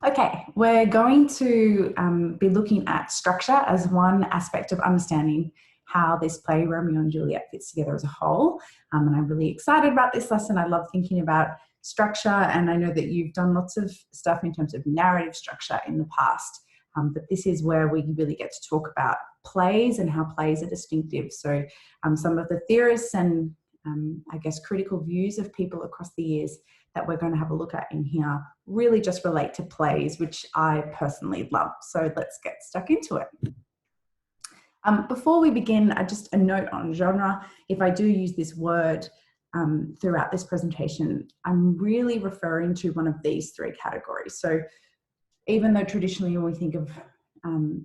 Okay, we're going to be looking at structure as one aspect of understanding how this play, Romeo and Juliet, fits together as a whole. And I'm really excited about this lesson. I love thinking about structure, and I know that you've done lots of stuff in terms of narrative structure in the past. But this is where we really get to talk about plays and how plays are distinctive. So some of the theorists and I guess critical views of people across the years that we're going to have a look at in here really just relate to plays, which I personally love. So let's get stuck into it. Before we begin, just a note on genre. If I do use this word throughout this presentation, I'm really referring to one of these three categories. So even though traditionally when we think of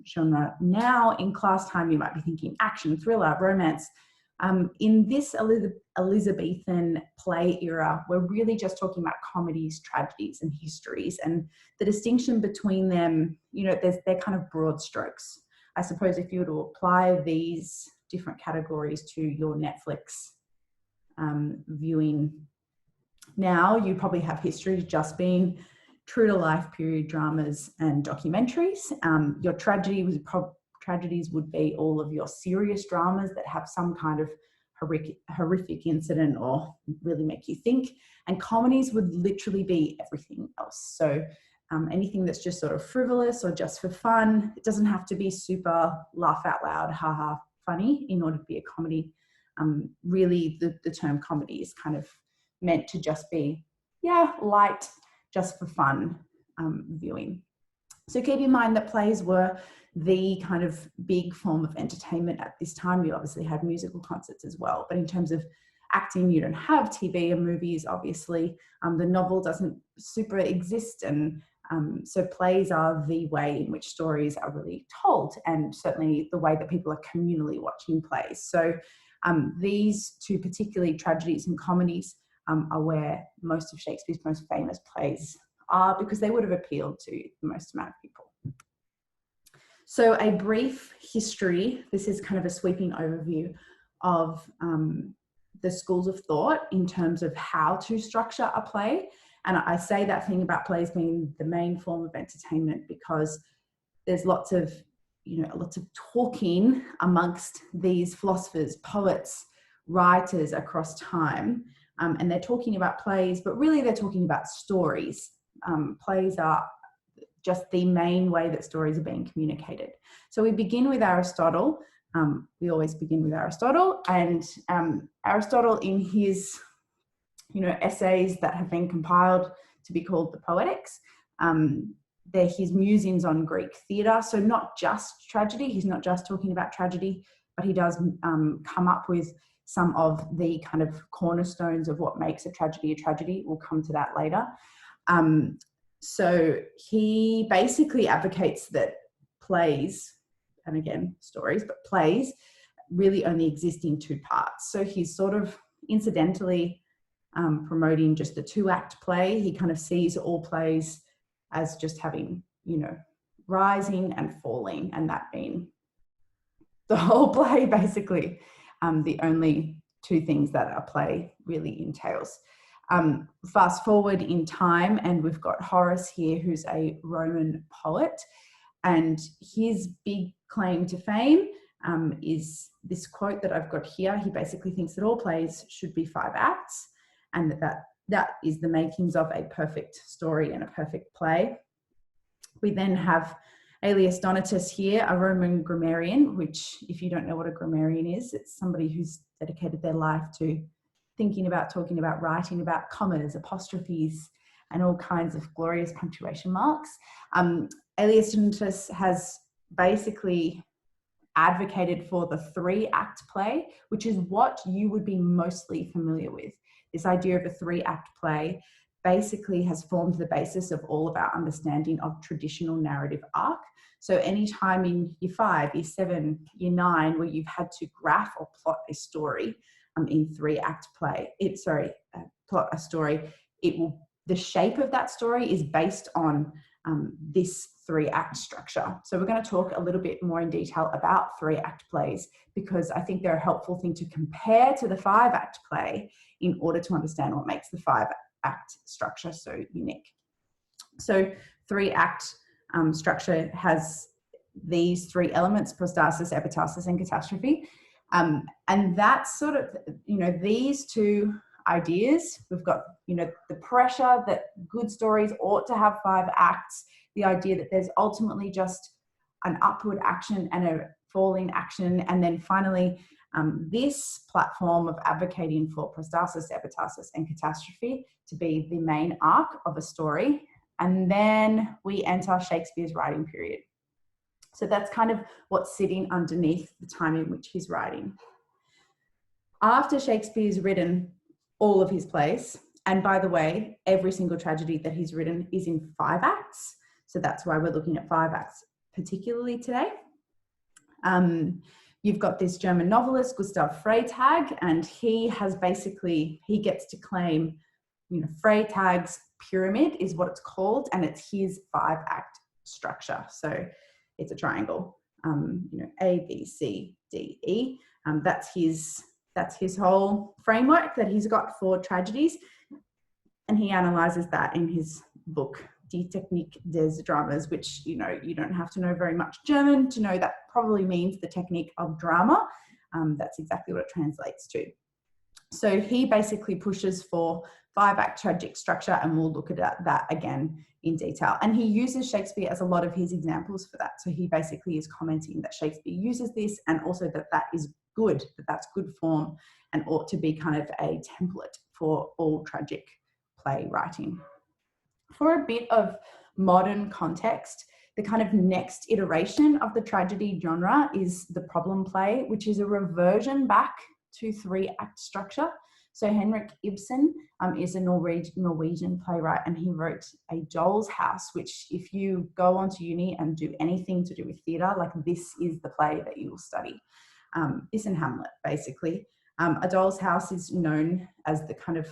genre now in class time, you might be thinking action, thriller, romance. In this Elizabethan play era, we're really just talking about comedies, tragedies, and histories. And the distinction between them, you know, they're kind of broad strokes. I suppose if you were to apply these different categories to your Netflix viewing now, you probably have histories just being true to life period dramas and documentaries. Your tragedies would be all of your serious dramas that have some kind of horrific incident or really make you think. And comedies would literally be everything else. So anything that's just sort of frivolous or just for fun. It doesn't have to be super laugh out loud, haha, funny in order to be a comedy. Really, the term comedy is kind of meant to just be, light, just for fun viewing. So keep in mind that plays were the kind of big form of entertainment at this time. You obviously had musical concerts as well, but in terms of acting, you don't have TV and movies, obviously. The novel doesn't super exist, and so plays are the way in which stories are really told, and certainly the way that people are communally watching plays. So these two, particularly tragedies and comedies, are where most of Shakespeare's most famous plays are, because they would have appealed to the most amount of people. So a brief history, this is kind of a sweeping overview of the schools of thought in terms of how to structure a play. And I say that thing about plays being the main form of entertainment because there's lots of talking amongst these philosophers, poets, writers across time. And they're talking about plays, but really they're talking about stories. Plays are just the main way that stories are being communicated. So we begin with Aristotle. We always begin with Aristotle, and Aristotle in his, essays that have been compiled to be called the Poetics, they're his musings on Greek theatre. So not just tragedy. He's not just talking about tragedy, but he does come up with some of the kind of cornerstones of what makes a tragedy a tragedy. We'll come to that later. So he basically advocates that plays, and again, stories, but plays really only exist in two parts. So he's sort of incidentally promoting just the two-act play. He kind of sees all plays as just having, rising and falling, and that being the whole play, basically. The only two things that a play really entails. Fast forward in time, and we've got Horace here, who's a Roman poet, and his big claim to fame is this quote that I've got here. He basically thinks that all plays should be 5 acts, and that is the makings of a perfect story and a perfect play. We then have Aelius Donatus here, a Roman grammarian, which, if you don't know what a grammarian is, it's somebody who's dedicated their life to thinking about, talking about, writing about commas, apostrophes, and all kinds of glorious punctuation marks. Aelius Donatus has basically advocated for the 3-act play, which is what you would be mostly familiar with. This idea of a 3-act play basically has formed the basis of all of our understanding of traditional narrative arc. So anytime in year 5, year 7, year 9, where you've had to graph or plot a story in 3-act play, plot a story, the shape of that story is based on this 3-act structure. So we're going to talk a little bit more in detail about 3-act plays, because I think they're a helpful thing to compare to the 5-act play in order to understand what makes the 5-act structure so unique. So 3-act structure has these 3 elements: prostasis, epistasis, and catastrophe. And that's sort of, these 2 ideas. We've got, the pressure that good stories ought to have 5 acts, the idea that there's ultimately just an upward action and a falling action, and then finally this platform of advocating for prostasis, epistasis, and catastrophe to be the main arc of a story. And then we enter Shakespeare's writing period. So that's kind of what's sitting underneath the time in which he's writing. After Shakespeare's written all of his plays, and by the way, every single tragedy that he's written is in 5 acts. So that's why we're looking at 5 acts particularly today. You've got this German novelist, Gustav Freytag, and he gets to claim, Freytag's pyramid is what it's called, and it's his 5-act structure. So it's a triangle, A, B, C, D, E. That's his whole framework that he's got for tragedies. And he analyzes that in his book, Die Technik des Dramas, which, you don't have to know very much German to know that probably means the technique of drama. That's exactly what it translates to. So he basically pushes for 5-act tragic structure, and we'll look at that again in detail. And he uses Shakespeare as a lot of his examples for that. So he basically is commenting that Shakespeare uses this, and also that is good, that's good form and ought to be kind of a template for all tragic play writing. For a bit of modern context, the kind of next iteration of the tragedy genre is the problem play, which is a reversion back to 3-act structure. So Henrik Ibsen is a Norwegian playwright, and he wrote A Doll's House, which if you go onto uni and do anything to do with theatre, like this is the play that you will study. This and Hamlet, basically. A Doll's House is known as the kind of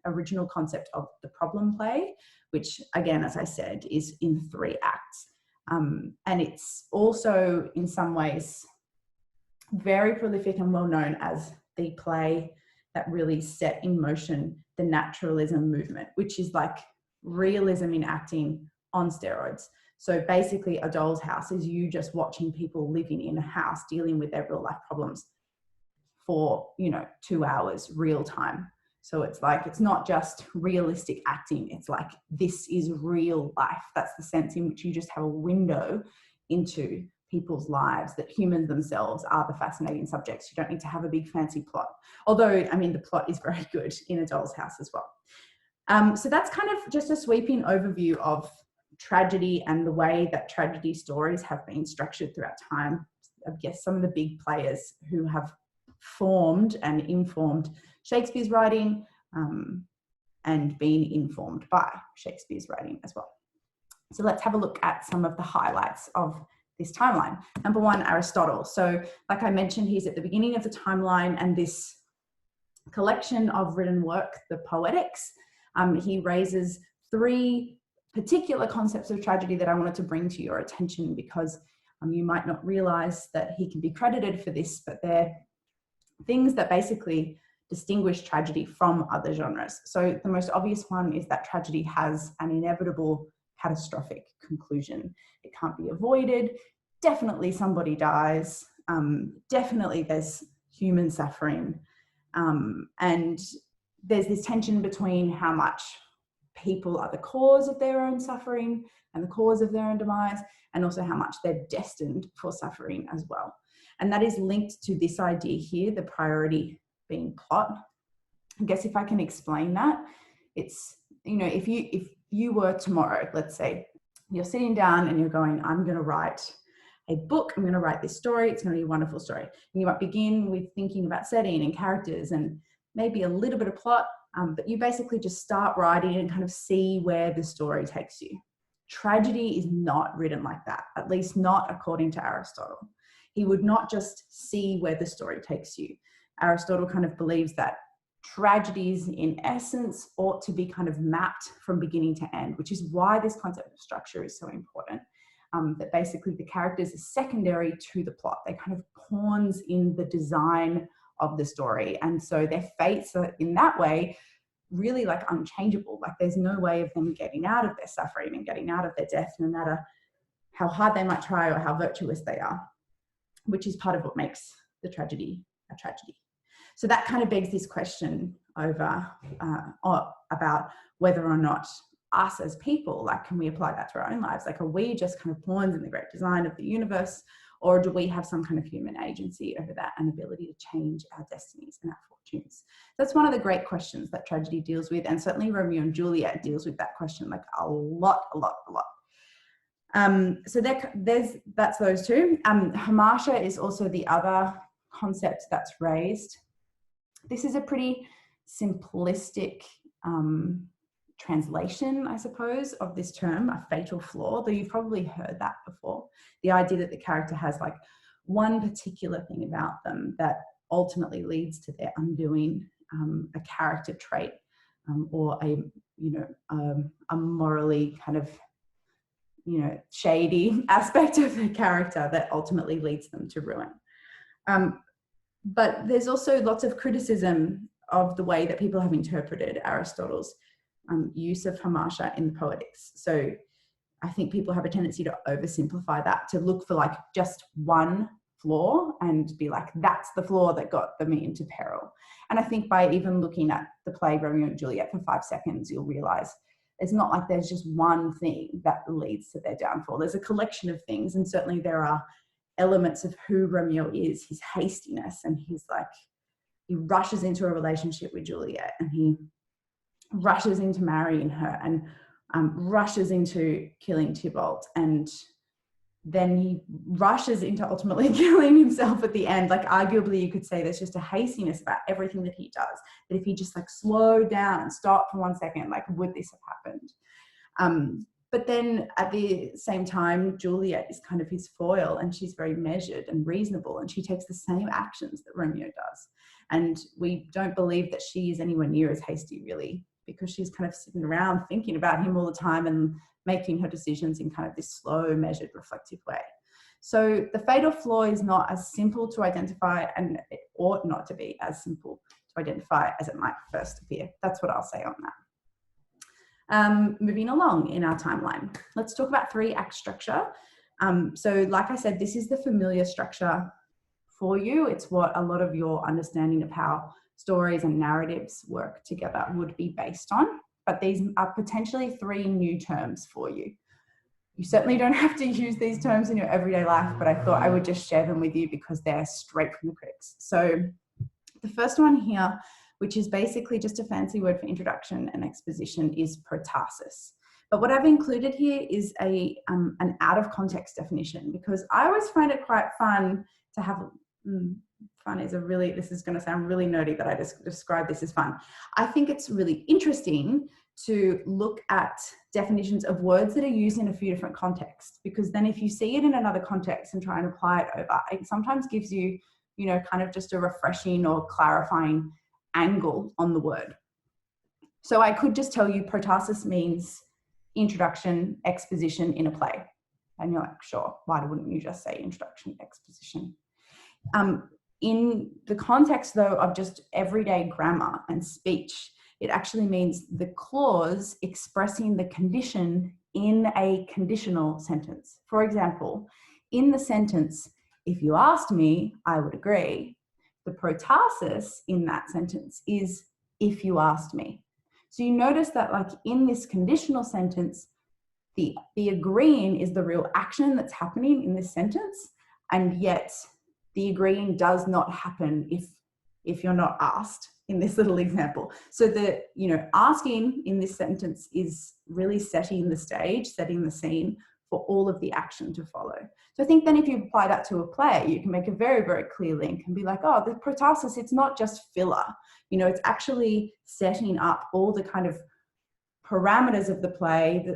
original concept of the problem play, which again, as I said, is in 3 acts. And it's also in some ways very prolific and well known as the play that really set in motion the naturalism movement, which is like realism in acting on steroids. So basically A Doll's House is you just watching people living in a house dealing with their real life problems for 2 hours real time. So it's like, it's not just realistic acting, it's like this is real life. That's the sense in which you just have a window into people's lives, that humans themselves are the fascinating subjects. You don't need to have a big fancy plot, although the plot is very good in A Doll's House as well. So that's kind of just a sweeping overview of tragedy and the way that tragedy stories have been structured throughout time. I guess some of the big players who have formed and informed Shakespeare's writing and been informed by Shakespeare's writing as well. So let's have a look at some of the highlights of this timeline. Number 1, Aristotle. So like I mentioned, he's at the beginning of the timeline, and this collection of written work, the Poetics, he raises 3 particular concepts of tragedy that I wanted to bring to your attention, because you might not realize that he can be credited for this, but they're things that basically distinguish tragedy from other genres. So the most obvious one is that tragedy has an inevitable catastrophic conclusion. It can't be avoided. Definitely somebody dies. Definitely there's human suffering. And there's this tension between how much people are the cause of their own suffering and the cause of their own demise, and also how much they're destined for suffering as well. And that is linked to this idea here, the priority being plot. I guess if I can explain that, it's, if you were tomorrow, let's say, you're sitting down and you're going, I'm going to write a book, I'm going to write this story, it's going to be a wonderful story. And you might begin with thinking about setting and characters and maybe a little bit of plot, but you basically just start writing and kind of see where the story takes you. Tragedy is not written like that, at least not according to Aristotle. He would not just see where the story takes you. Aristotle kind of believes that tragedies in essence ought to be kind of mapped from beginning to end, which is why this concept of structure is so important. That basically the characters are secondary to the plot. They're kind of pawns in the design of the story. And so their fates are in that way really like unchangeable. Like there's no way of them getting out of their suffering and getting out of their death, no matter how hard they might try or how virtuous they are, which is part of what makes the tragedy a tragedy. So that kind of begs this question over about whether or not us as people, like, can we apply that to our own lives? Like, are we just kind of pawns in the great design of the universe, or do we have some kind of human agency over that and ability to change our destinies and our fortunes? That's one of the great questions that tragedy deals with, and certainly Romeo and Juliet deals with that question like a lot. So that's those two. Hamartia is also the other concept that's raised. This is a pretty simplistic translation, I suppose, of this term, a fatal flaw, though you've probably heard that before. The idea that the character has like one particular thing about them that ultimately leads to their undoing, a character trait, or a morally kind of, shady aspect of the character that ultimately leads them to ruin. But there's also lots of criticism of the way that people have interpreted Aristotle's use of hamartia in the Poetics. So I think people have a tendency to oversimplify that, to look for like just one flaw and be like, that's the flaw that got them into peril. And I think by even looking at the play Romeo and Juliet for 5 seconds, you'll realize it's not like there's just one thing that leads to their downfall. There's a collection of things, and certainly there are elements of who Romeo is, his hastiness, and he rushes into a relationship with Juliet, and he rushes into marrying her, and rushes into killing Tybalt, and then he rushes into ultimately killing himself at the end. Like, arguably you could say there's just a hastiness about everything that he does, that if he just like slowed down and stopped for 1 second, like, would this have happened? But then at the same time, Juliet is kind of his foil, and she's very measured and reasonable, and she takes the same actions that Romeo does. And we don't believe that she is anywhere near as hasty, really, because she's kind of sitting around thinking about him all the time and making her decisions in kind of this slow, measured, reflective way. So the fatal flaw is not as simple to identify, and it ought not to be as simple to identify as it might first appear. That's what I'll say on that. Moving along in our timeline, let's talk about 3-act structure. So like I said, this is the familiar structure for you. It's what a lot of your understanding of how stories and narratives work together would be based on. But these are potentially 3 new terms for you. You certainly don't have to use these terms in your everyday life, but I thought I would just share them with you because they're straight from the critics. So the first one here, which is basically just a fancy word for introduction and exposition, is protasis. But what I've included here is an out of context definition, because I always find it quite fun to have, this is going to sound really nerdy that I just describe this as fun. I think it's really interesting to look at definitions of words that are used in a few different contexts, because then if you see it in another context and try and apply it over, it sometimes gives you, kind of just a refreshing or clarifying angle on the word. So I could just tell you protasis means introduction, exposition in a play. And you're like, sure, why wouldn't you just say introduction, exposition? In the context, though, of just everyday grammar and speech, it actually means the clause expressing the condition in a conditional sentence. For example, in the sentence, if you asked me, I would agree, the protasis in that sentence is if you asked me. So you notice that, like, in this conditional sentence, the agreeing is the real action that's happening in this sentence, and yet the agreeing does not happen if you're not asked in this little example. So the, asking in this sentence is really setting the stage, setting the scene for all of the action to follow. So I think then if you apply that to a play, you can make a very, very clear link and be like, oh, the protasis, it's not just filler. It's actually setting up all the kind of parameters of the play,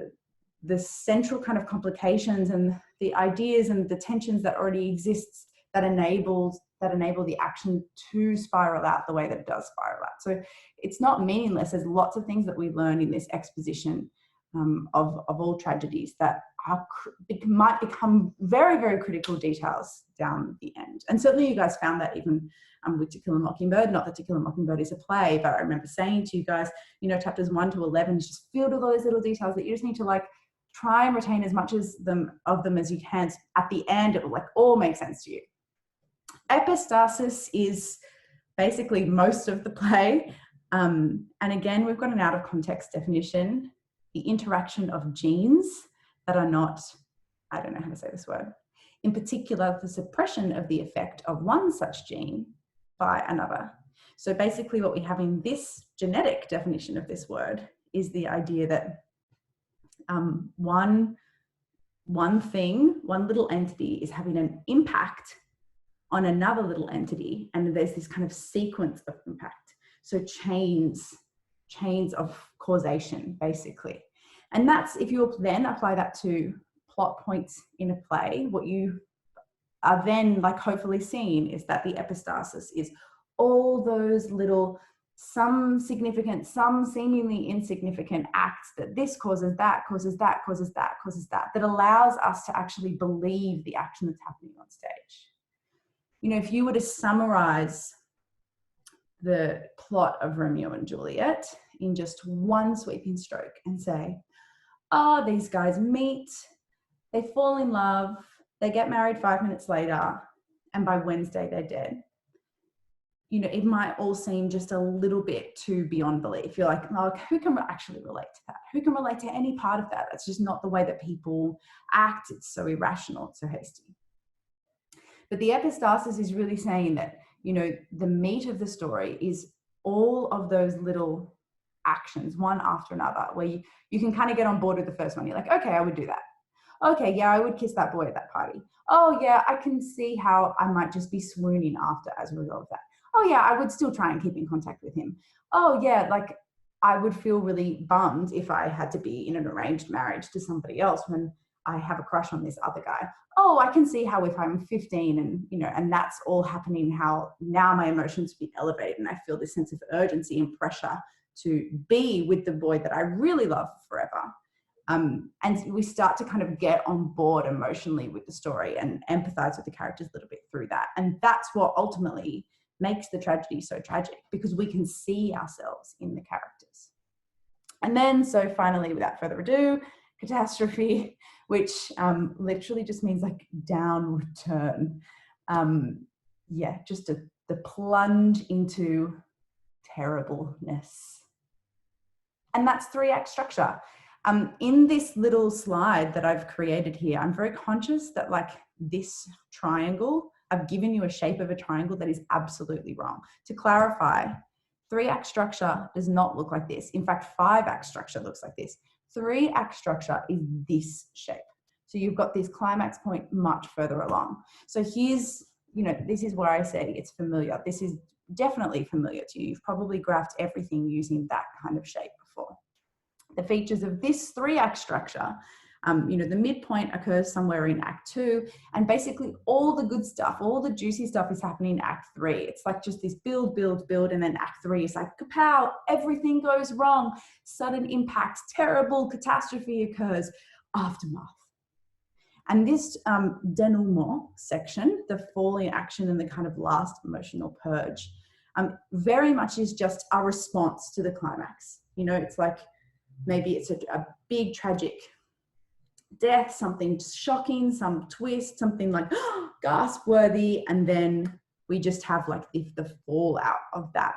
the central kind of complications and the ideas and the tensions that already exist that enable the action to spiral out the way that it does spiral out. So it's not meaningless. There's lots of things that we learn in this exposition of all tragedies that might become very, very critical details down the end. And certainly you guys found that even with To Kill a Mockingbird. Not that To Kill a Mockingbird is a play, but I remember saying to you guys, you know, chapters 1 to 11 is just filled with all those little details that you just need to like try and retain as much of them as you can. At the end, it will like all make sense to you. Epistasis is basically most of the play. And again, we've got an out of context definition, the interaction of genes that are not, I don't know how to say this word, in particular, the suppression of the effect of one such gene by another. So basically what we have in this genetic definition of this word is the idea that one little entity is having an impact on another little entity, and there's this kind of sequence of impact. So chains of causation, basically. And that's, if you then apply that to plot points in a play, what you are then like hopefully seeing is that the epistasis is all those little, some significant, some seemingly insignificant acts that this causes that, causes that, causes that, causes that, that allows us to actually believe the action that's happening on stage. You know, if you were to summarize the plot of Romeo and Juliet in just one sweeping stroke and say, oh, these guys meet, they fall in love, they get married 5 minutes later, and by Wednesday they're dead. You know, it might all seem just a little bit too beyond belief. You're like, oh, who can actually relate to that? Who can relate to any part of that? That's just not the way that people act. It's so irrational, it's so hasty. But the epistasis is really saying that, you know, the meat of the story is all of those little actions, one after another, where you can kind of get on board with the first one. You're like, okay, I would do that. Okay, yeah, I would kiss that boy at that party. Oh yeah, I can see how I might just be swooning after as a result of that. Oh yeah, I would still try and keep in contact with him. Oh yeah, like I would feel really bummed if I had to be in an arranged marriage to somebody else when I have a crush on this other guy. Oh, I can see how if I'm 15 and, you know, and that's all happening, how now my emotions be elevated and I feel this sense of urgency and pressure to be with the boy that I really love forever. And we start to kind of get on board emotionally with the story and empathize with the characters a little bit through that. And that's what ultimately makes the tragedy so tragic, because we can see ourselves in the characters. And then, so finally, without further ado, catastrophe, which literally just means like downward turn. Yeah, just the plunge into terribleness. And that's 3-act structure. In this little slide that I've created here, I'm very conscious that like this triangle, I've given you a shape of a triangle that is absolutely wrong. To clarify, 3-act structure does not look like this. In fact, 5-act structure looks like this. 3-act structure is this shape. So you've got this climax point much further along. So here's, you know, this is where I say it's familiar. This is definitely familiar to you. You've probably graphed everything using that kind of shape before. The features of this 3-act structure, you know, the midpoint occurs somewhere in Act 2, and basically all the good stuff, all the juicy stuff is happening in Act 3. It's like just this build, build, build, and then Act 3 is like, kapow, everything goes wrong, sudden impact, terrible catastrophe occurs, aftermath. And this denouement section, the fall in action and the kind of last emotional purge, very much is just a response to the climax. You know, it's like, maybe it's a big tragic death, something shocking, some twist, something like gasp worthy, and then we just have like the fallout of that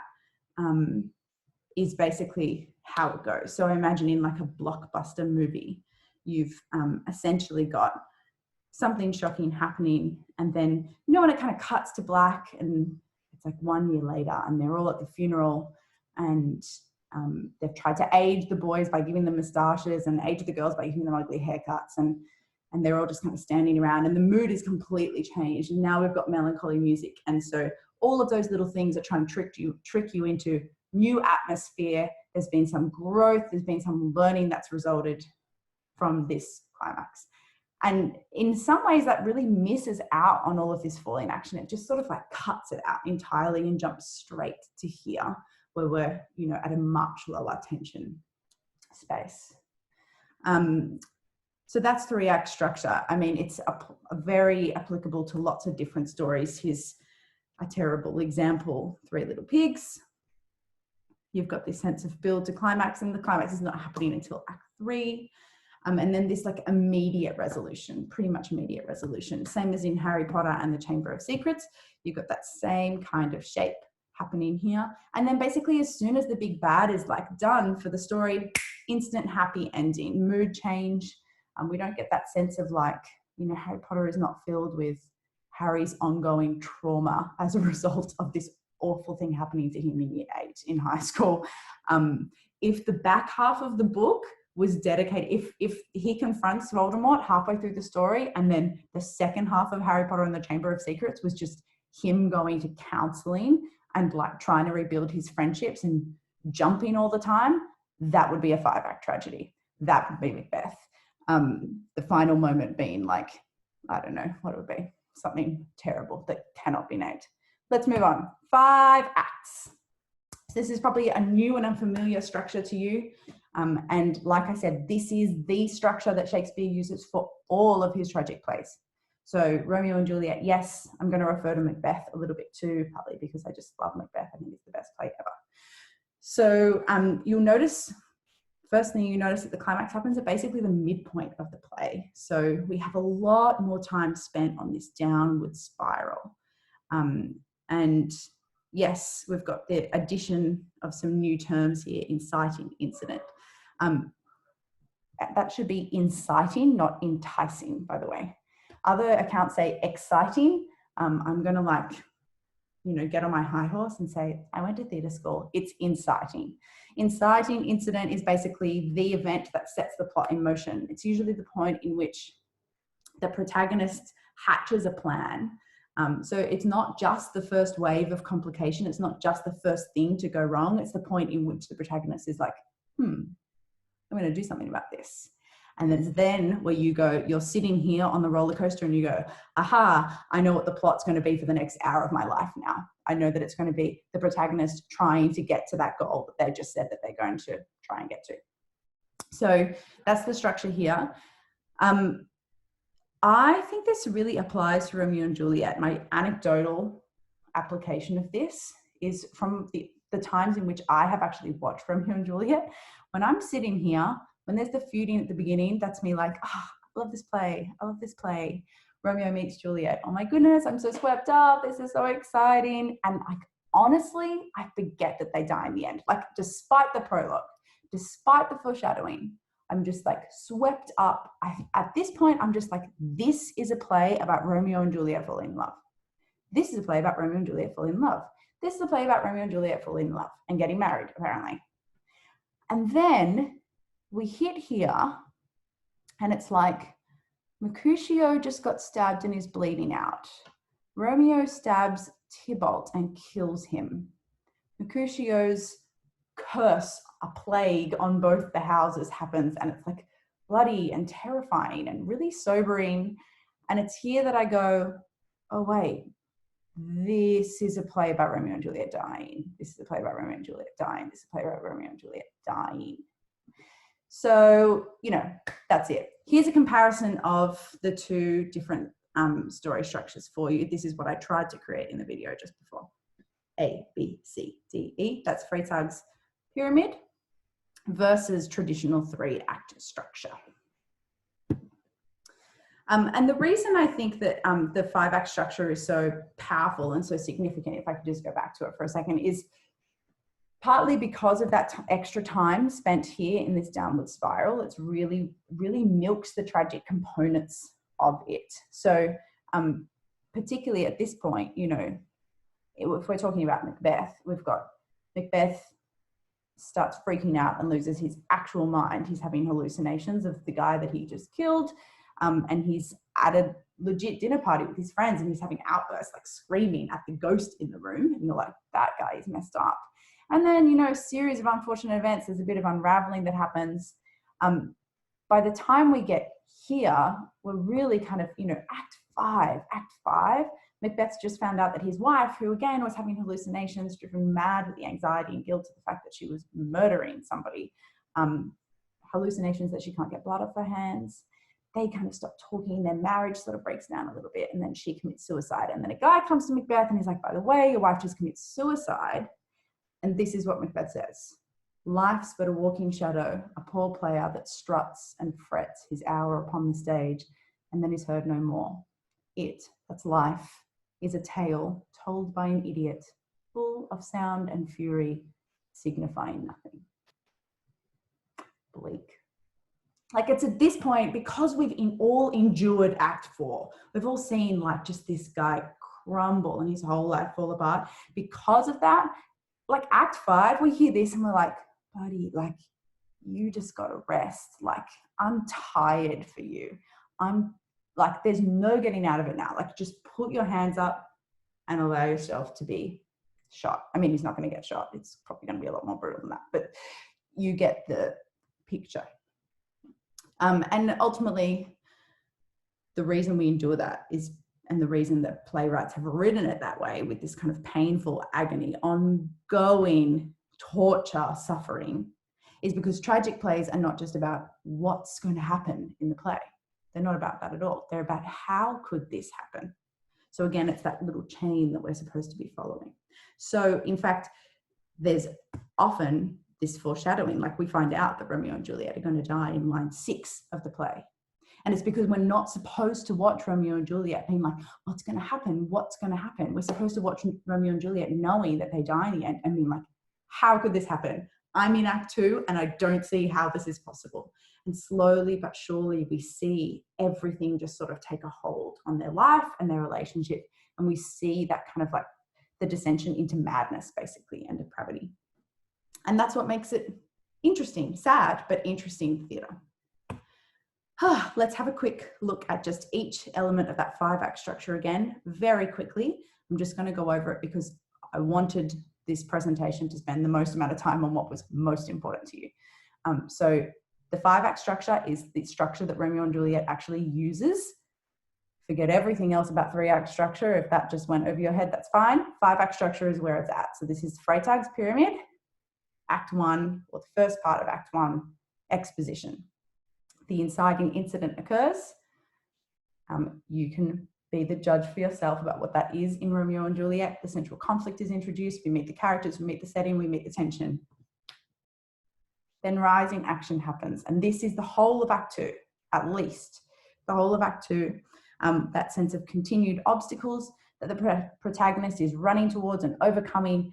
is basically how it goes. So imagine in like a blockbuster movie, you've essentially got something shocking happening, and then, you know, when it kind of cuts to black and it's like 1 year later and they're all at the funeral, and they've tried to age the boys by giving them moustaches and age the girls by giving them ugly haircuts, and they're all just kind of standing around, and the mood is completely changed, and now we've got melancholy music. And so all of those little things are trying to trick you into new atmosphere. There's been some growth, there's been some learning that's resulted from this climax. And in some ways that really misses out on all of this falling action. It just sort of like cuts it out entirely and jumps straight to here, where we're, you know, at a much lower tension space. So that's 3-act structure. I mean, it's very applicable to lots of different stories. Here's a terrible example, Three Little Pigs. You've got this sense of build to climax, and the climax is not happening until Act 3. And then this like immediate resolution, pretty much immediate resolution. Same as in Harry Potter and the Chamber of Secrets. You've got that same kind of shape happening here. And then basically as soon as the big bad is like done for the story, instant happy ending, mood change. We don't get that sense of like, you know, Harry Potter is not filled with Harry's ongoing trauma as a result of this awful thing happening to him in year 8 in high school. If the back half of the book was dedicated, if he confronts Voldemort halfway through the story, and then the second half of Harry Potter and the Chamber of Secrets was just him going to counseling and like trying to rebuild his friendships and jumping all the time, that would be a 5-act tragedy. That would be Macbeth. The final moment being like, I don't know what it would be, something terrible that cannot be named. Let's move on. 5 acts. This is probably a new and unfamiliar structure to you. And like I said, this is the structure that Shakespeare uses for all of his tragic plays. So Romeo and Juliet, yes, I'm going to refer to Macbeth a little bit too, partly because I just love Macbeth. I think it's the best play ever. So you'll notice, first thing you notice that the climax happens at basically the midpoint of the play. So we have a lot more time spent on this downward spiral. And yes, we've got the addition of some new terms here, inciting incident. That should be inciting, not enticing, by the way. Other accounts say exciting. I'm going to like, you know, get on my high horse and say, I went to theatre school. It's inciting. Inciting incident is basically the event that sets the plot in motion. It's usually the point in which the protagonist hatches a plan. So it's not just the first wave of complication. It's not just the first thing to go wrong. It's the point in which the protagonist is like, I'm going to do something about this. And it's then where you go, you're sitting here on the roller coaster and you go, aha, I know what the plot's going to be for the next hour of my life now. I know that it's going to be the protagonist trying to get to that goal that they just said that they're going to try and get to. So that's the structure here. I think this really applies to Romeo and Juliet. My anecdotal application of this is from the times in which I have actually watched Romeo and Juliet. When I'm sitting here, when there's the feuding at the beginning, that's me like, I love this play. I love this play. Romeo meets Juliet. Oh my goodness, I'm so swept up. This is so exciting. And like, honestly, I forget that they die in the end. Like, despite the prologue, despite the foreshadowing, I'm just like swept up. At this point, I'm just like, this is a play about Romeo and Juliet falling in love. This is a play about Romeo and Juliet falling in love. This is a play about Romeo and Juliet falling in love and getting married, apparently. And then we hit here and it's like, Mercutio just got stabbed and is bleeding out. Romeo stabs Tybalt and kills him. Mercutio's curse, a plague on both the houses happens, and it's like bloody and terrifying and really sobering. And it's here that I go, oh wait, this is a play about Romeo and Juliet dying. This is a play about Romeo and Juliet dying. This is a play about Romeo and Juliet dying. So, you know, that's it. Here's a comparison of the two different story structures for you. This is what I tried to create in the video just before. A, B, C, D, E. That's Freytag's pyramid versus traditional 3-act structure. And the reason I think that the 5-act structure is so powerful and so significant, if I could just go back to it for a second, is partly because of that extra time spent here in this downward spiral. It's really, really milks the tragic components of it. So particularly at this point, you know, if we're talking about Macbeth, we've got Macbeth starts freaking out and loses his actual mind. He's having hallucinations of the guy that he just killed. And he's at a legit dinner party with his friends and he's having outbursts, like screaming at the ghost in the room. And you're like, that guy is messed up. And then, you know, a series of unfortunate events, there's a bit of unraveling that happens. By the time we get here, we're really kind of, you know, Act 5, Macbeth's just found out that his wife, who again was having hallucinations, driven mad with the anxiety and guilt of the fact that she was murdering somebody, hallucinations that she can't get blood off her hands. they kind of stop talking. Their marriage sort of breaks down a little bit, and then she commits suicide. And then a guy comes to Macbeth and he's like, by the way, your wife just commits suicide. And this is what Macbeth says: life's but a walking shadow, a poor player that struts and frets his hour upon the stage, and then is heard no more. It, that's life, is a tale told by an idiot, full of sound and fury, signifying nothing. Bleak. Like, it's at this point, because we've all endured Act 4, we've all seen like just this guy crumble and his whole life fall apart. Because of that, like Act 5, we hear this and we're like, buddy, like, you just got to rest. Like, I'm tired for you. I'm like, there's no getting out of it now. Like, just put your hands up and allow yourself to be shot. I mean, he's not going to get shot. It's probably going to be a lot more brutal than that, but you get the picture. And ultimately, the reason we endure that is, and the reason that playwrights have written it that way, with this kind of painful agony, ongoing torture, suffering, is because tragic plays are not just about what's going to happen in the play. They're not about that at all. They're about how could this happen? So again, it's that little chain that we're supposed to be following. So in fact, there's often this foreshadowing, like we find out that Romeo and Juliet are going to die in line 6 of the play. And it's because we're not supposed to watch Romeo and Juliet being like, what's going to happen? What's going to happen? We're supposed to watch Romeo and Juliet knowing that they die in the end and being like, how could this happen? I'm in Act 2 and I don't see how this is possible. And slowly but surely we see everything just sort of take a hold on their life and their relationship. And we see that kind of like the descension into madness, basically, and depravity. And that's what makes it interesting, sad, but interesting theatre. Let's have a quick look at just each element of that 5-act structure again, very quickly. I'm just going to go over it because I wanted this presentation to spend the most amount of time on what was most important to you. So the 5-act structure is the structure that Romeo and Juliet actually uses. Forget everything else about 3-act structure. If that just went over your head, that's fine. 5-act structure is where it's at. So this is Freytag's pyramid, Act 1, or the first part of Act 1, exposition. The inciting incident occurs. You can be the judge for yourself about what that is in Romeo and Juliet. The central conflict is introduced. We meet the characters, we meet the setting, we meet the tension. Then rising action happens. And this is the whole of Act 2, at least. The whole of Act 2, that sense of continued obstacles that the protagonist is running towards and overcoming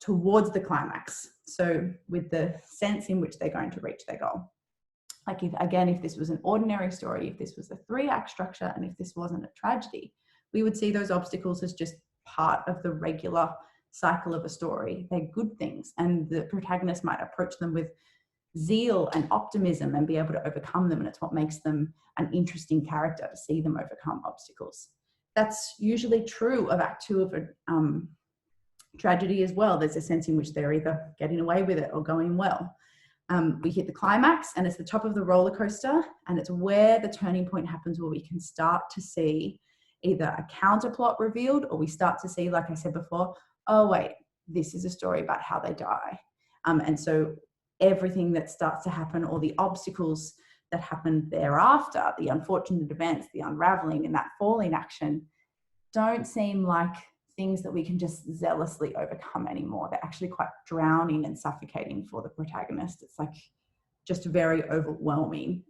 towards the climax. So with the sense in which they're going to reach their goal. Like if this was an ordinary story, if this was a 3-act structure, and if this wasn't a tragedy, we would see those obstacles as just part of the regular cycle of a story. They're good things, and the protagonist might approach them with zeal and optimism and be able to overcome them, and it's what makes them an interesting character, to see them overcome obstacles. That's usually true of Act 2 of a tragedy as well. There's a sense in which they're either getting away with it or going well. We hit the climax, and it's the top of the roller coaster, and it's where the turning point happens, where we can start to see either a counterplot revealed, or we start to see, like I said before, oh wait, this is a story about how they die. And so everything that starts to happen, all the obstacles that happen thereafter, the unfortunate events, the unraveling and that falling action, don't seem like things that we can just zealously overcome anymore. They're actually quite drowning and suffocating for the protagonist. It's like just very overwhelming.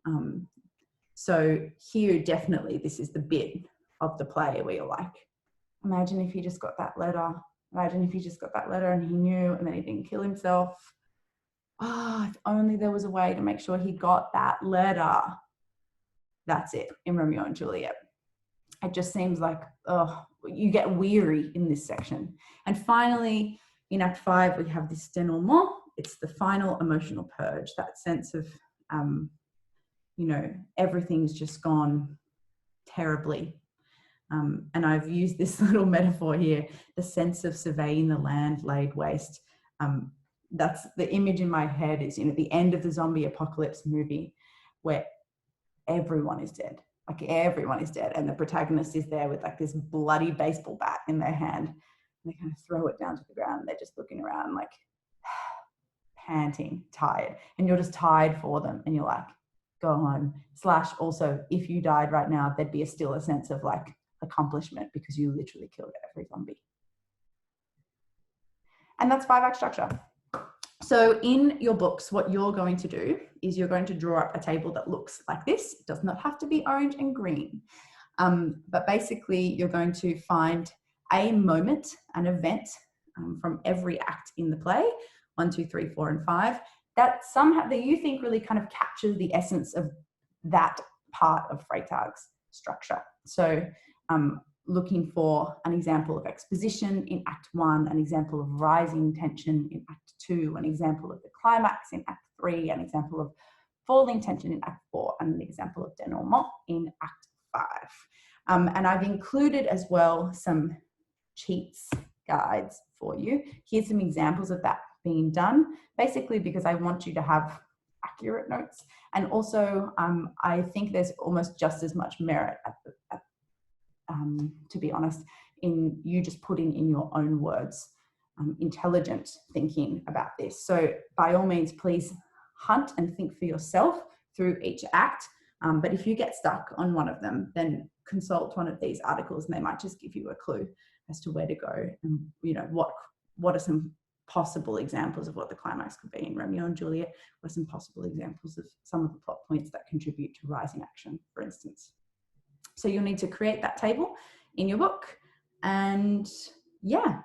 So here, definitely, this is the bit of the play where you're like, imagine if he just got that letter. Imagine if he just got that letter and he knew, and then he didn't kill himself. If only there was a way to make sure he got that letter. That's it in Romeo and Juliet. It just seems like, you get weary in this section. And finally, in Act 5, we have this denouement. It's the final emotional purge, that sense of, everything's just gone terribly. And I've used this little metaphor here, the sense of surveying the land laid waste. That's the image in my head is, the end of the zombie apocalypse movie where everyone is dead. Like everyone is dead, and the protagonist is there with like this bloody baseball bat in their hand. And they kind of throw it down to the ground. And they're just looking around like panting, tired. And you're just tired for them. And you're like, go home. / also, if you died right now, there'd be still a sense of like accomplishment because you literally killed every zombie. And that's 5-act structure. So in your books, what you're going to do is you're going to draw up a table that looks like this. It does not have to be orange and green. But basically, you're going to find a moment, an event from every act in the play, 1, 2, 3, 4, and 5, that somehow that you think really kind of captures the essence of that part of Freytag's structure. So looking for an example of exposition in Act 1, an example of rising tension in Act 2, an example of the climax in Act 3, an example of falling tension in Act 4, and an example of denouement in Act 5. And I've included as well some cheats guides for you. Here's some examples of that being done, basically because I want you to have accurate notes. And also, I think there's almost just as much merit, to be honest, in you just putting in your own words intelligent thinking about this. So by all means, please hunt and think for yourself through each act. But if you get stuck on one of them, then consult one of these articles and they might just give you a clue as to where to go and, you know, what are some possible examples of what the climax could be in Romeo and Juliet. What are some possible examples of some of the plot points that contribute to rising action, for instance. So you'll need to create that table in your book. And yeah,